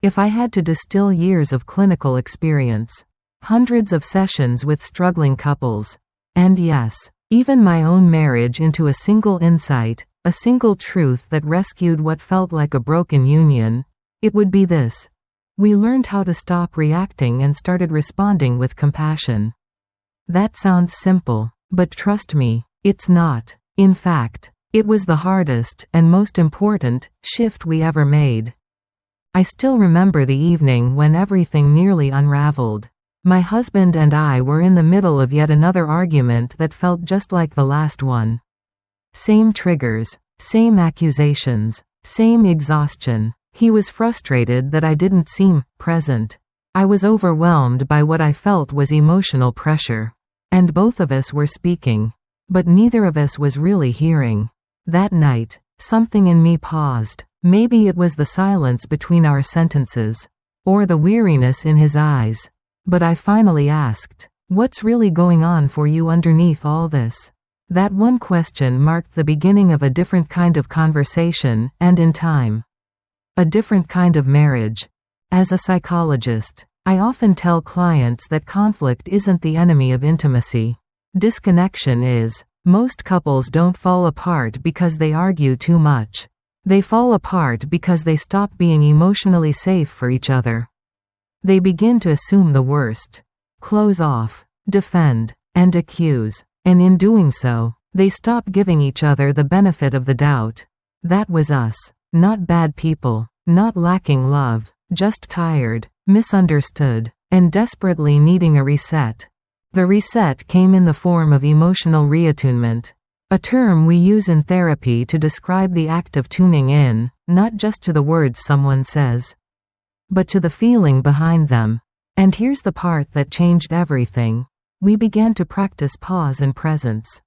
If I had to distill years of clinical experience, hundreds of sessions with struggling couples, and yes, even my own marriage into a single insight, a single truth that rescued what felt like a broken union, it would be this. We learned how to stop reacting and started responding with compassion. That sounds simple, but trust me, it's not. In fact, it was the hardest and most important shift we ever made. I still remember the evening when everything nearly unraveled. My husband and I were in the middle of yet another argument that felt just like the last one. Same triggers, same accusations, same exhaustion. He was frustrated that I didn't seem present. I was overwhelmed by what I felt was emotional pressure. And both of us were speaking. But neither of us was really hearing. That night, something in me paused. Maybe it was the silence between our sentences, or the weariness in his eyes. But I finally asked, "What's really going on for you underneath all this?" That one question marked the beginning of a different kind of conversation, and in time, a different kind of marriage. As a psychologist, I often tell clients that conflict isn't the enemy of intimacy. Disconnection is. Most couples don't fall apart because they argue too much. They fall apart because they stop being emotionally safe for each other. They begin to assume the worst, close off, defend, and accuse, and in doing so, they stop giving each other the benefit of the doubt. That was us. Not bad people, not lacking love, just tired, misunderstood, and desperately needing a reset. The reset came in the form of emotional reattunement, a term we use in therapy to describe the act of tuning in, not just to the words someone says, but to the feeling behind them. And here's the part that changed everything. We began to practice pause and presence.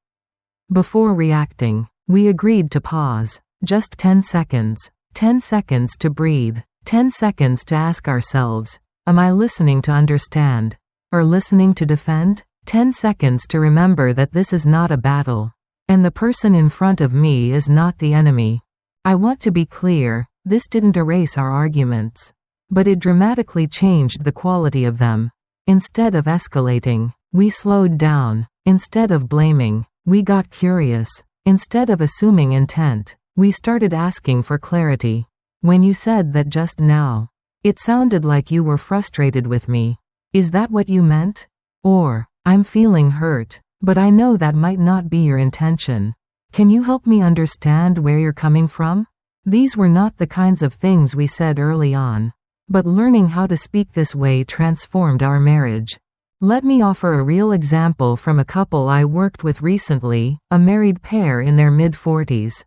Before reacting, we agreed to pause, just 10 seconds. 10 seconds to breathe, 10 seconds to ask ourselves, am I listening to understand? Or listening to defend? 10 seconds to remember that this is not a battle. And the person in front of me is not the enemy. I want to be clear, this didn't erase our arguments. But it dramatically changed the quality of them. Instead of escalating, we slowed down. Instead of blaming, we got curious. Instead of assuming intent, we started asking for clarity. When you said that just now, it sounded like you were frustrated with me. Is that what you meant? Or, I'm feeling hurt, but I know that might not be your intention. Can you help me understand where you're coming from? These were not the kinds of things we said early on. But learning how to speak this way transformed our marriage. Let me offer a real example from a couple I worked with recently, a married pair in their mid-40s.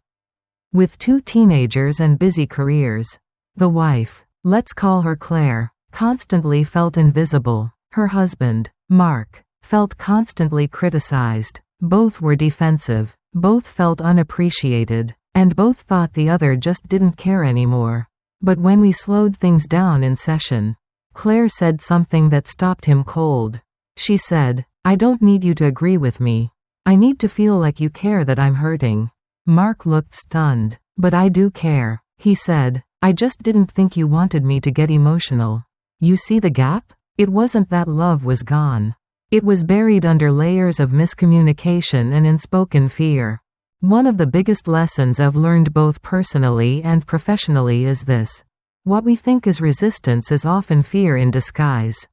With 2 teenagers and busy careers. The wife, let's call her Claire, constantly felt invisible. Her husband, Mark, felt constantly criticized. Both were defensive, both felt unappreciated, and both thought the other just didn't care anymore. But when we slowed things down in session, Claire said something that stopped him cold. She said, "I don't need you to agree with me. I need to feel like you care that I'm hurting." Mark looked stunned. "But I do care," he said. "I just didn't think you wanted me to get emotional." You see the gap? It wasn't that love was gone. It was buried under layers of miscommunication and unspoken fear. One of the biggest lessons I've learned both personally and professionally is this. What we think is resistance is often fear in disguise.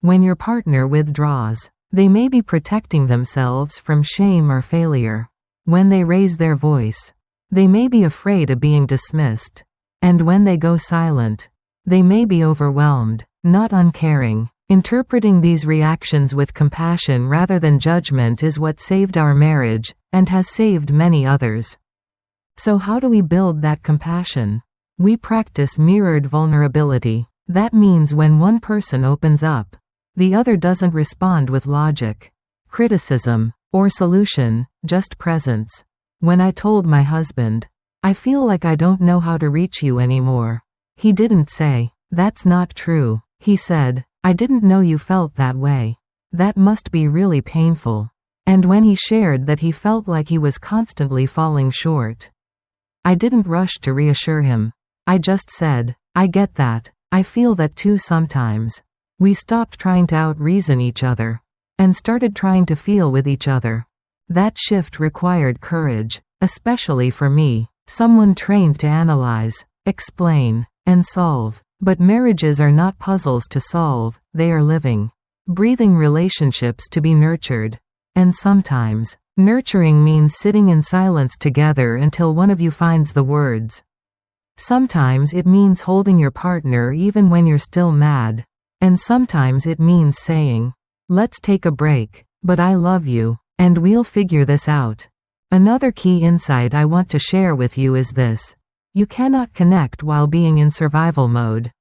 When your partner withdraws, they may be protecting themselves from shame or failure. When they raise their voice, they may be afraid of being dismissed. And when they go silent, they may be overwhelmed, not uncaring. Interpreting these reactions with compassion rather than judgment is what saved our marriage, and has saved many others. So how do we build that compassion? We practice mirrored vulnerability. That means when one person opens up, the other doesn't respond with logic, criticism, or solution, just presence. When I told my husband, "I feel like I don't know how to reach you anymore," he didn't say, "That's not true." He said, "I didn't know you felt that way. That must be really painful." And when he shared that he felt like he was constantly falling short, I didn't rush to reassure him. I just said, "I get that. I feel that too sometimes. We stopped trying to out-reason each other and started trying to feel with each other. That shift required courage, especially for me, someone trained to analyze, explain, and solve. But marriages are not puzzles to solve, they are living, breathing relationships to be nurtured. And sometimes, nurturing means sitting in silence together until one of you finds the words. Sometimes it means holding your partner even when you're still mad. And sometimes it means saying, "Let's take a break, but I love you, and we'll figure this out." Another key insight I want to share with you is this. You cannot connect while being in survival mode.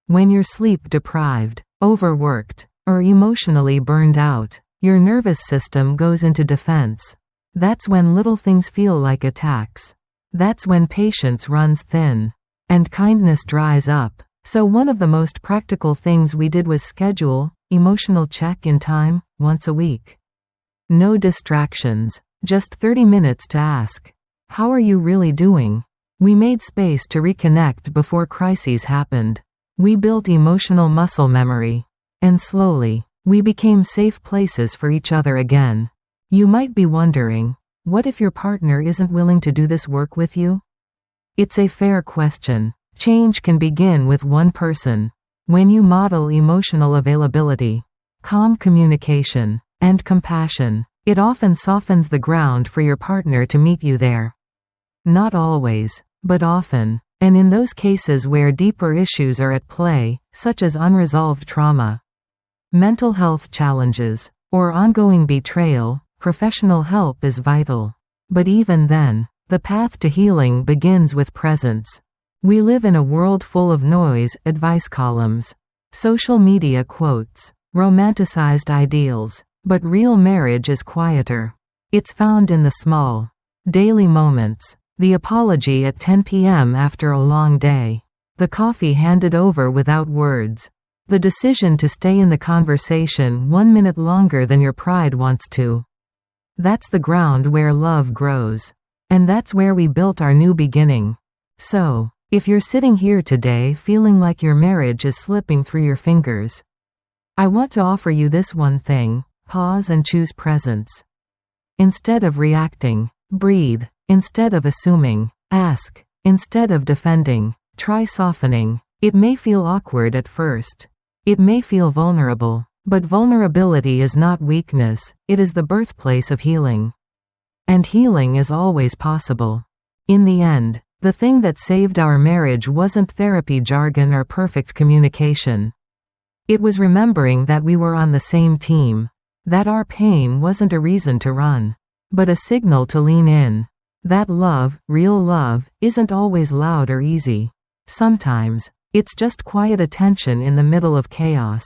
When you're sleep deprived, overworked, or emotionally burned out, your nervous system goes into defense. That's when little things feel like attacks. That's when patience runs thin, and kindness dries up. So one of the most practical things we did was schedule emotional check-in time once a week. No distractions, just 30 minutes to ask, "How are you really doing?" We made space to reconnect before crises happened. We built emotional muscle memory. And slowly, we became safe places for each other again. You might be wondering, what if your partner isn't willing to do this work with you? It's a fair question. Change can begin with one person. When you model emotional availability, calm communication, and compassion, it often softens the ground for your partner to meet you there. Not always, but often, and in those cases where deeper issues are at play, such as unresolved trauma, mental health challenges, or ongoing betrayal, professional help is vital. But even then, the path to healing begins with presence. We live in a world full of noise, advice columns, social media quotes, romanticized ideals, but real marriage is quieter. It's found in the small, daily moments. The apology at 10 p.m. after a long day. The coffee handed over without words. The decision to stay in the conversation 1 minute longer than your pride wants to. That's the ground where love grows. And that's where we built our new beginning. So, if you're sitting here today feeling like your marriage is slipping through your fingers, I want to offer you this one thing: pause and choose presence. Instead of reacting, breathe. Instead of assuming, ask. Instead of defending, try softening. It may feel awkward at first. It may feel vulnerable, but vulnerability is not weakness, it is the birthplace of healing. And healing is always possible. In the end, the thing that saved our marriage wasn't therapy jargon or perfect communication. It was remembering that we were on the same team, that our pain wasn't a reason to run, but a signal to lean in. That love, real love, isn't always loud or easy. Sometimes, it's just quiet attention in the middle of chaos.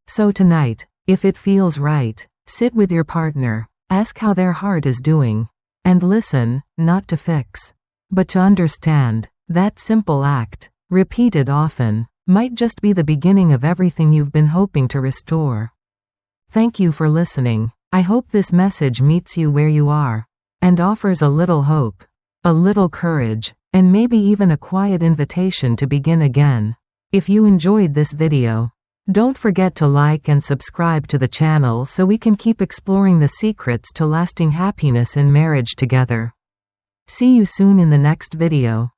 So tonight, if it feels right, sit with your partner, ask how their heart is doing, and listen, not to fix, but to understand. That simple act, repeated often, might just be the beginning of everything you've been hoping to restore. Thank you for listening. I hope this message meets you where you are, and offers a little hope, a little courage, and maybe even a quiet invitation to begin again. If you enjoyed this video, don't forget to like and subscribe to the channel so we can keep exploring the secrets to lasting happiness in marriage together. See you soon in the next video.